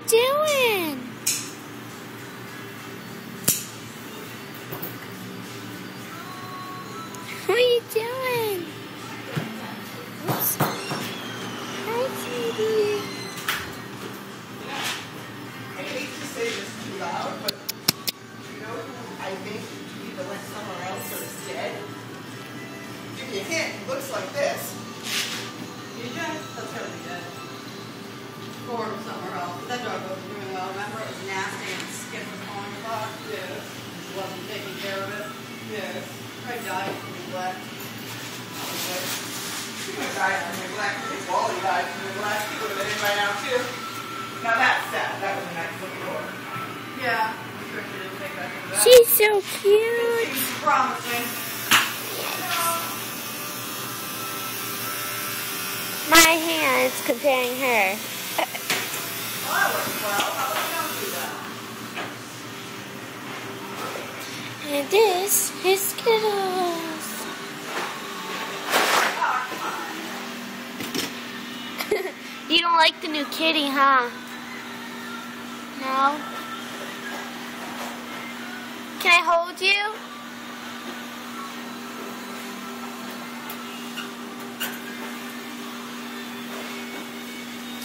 doing? What are you doing? Oops. Hi, sweetie. I hate to say this too loud, but you know who I think either went somewhere else or is dead? Give you a hint, he looks like this. You just, that's really good. Or somewhere else. That dog wasn't doing well. Remember, it was nasty and Skip was calling about. Yes. He wasn't taking care of it. Yes. Probably died from neglect. He would have died from neglect. His Wally died from neglect. He would have been in by now too. Now that's sad. That was a nice little door. Yeah. I'm sure she didn't take that from that. She's so cute. She's promising. My hand's comparing her. Well, that works well. How about we don't do that? And this is Skittles. Oh, come on. You don't like the new kitty, huh? No? Can I hold you?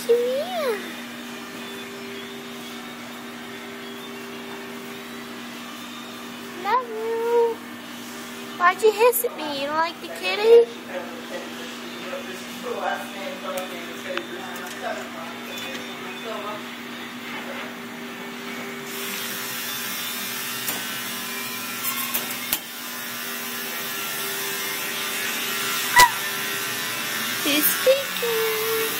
Come here. Love you. Why'd you hiss at me? You don't like the kitty? He's speaking.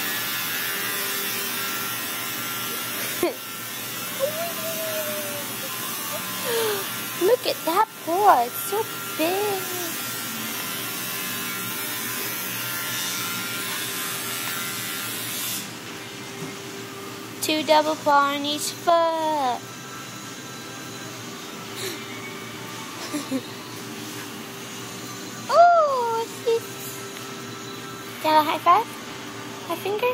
Look at that paw. It's so big. Two double paw on each foot. Oh, she's... Got a high five? High finger?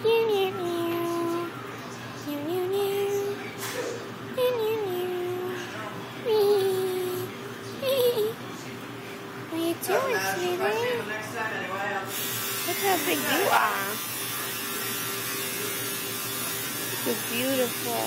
Meow, meow, meow. Meow, meow, meow. Meow, meow, meow. Wee. Wee. What are you doing, sweetie? Next time anyway. Look how big you are. You're beautiful.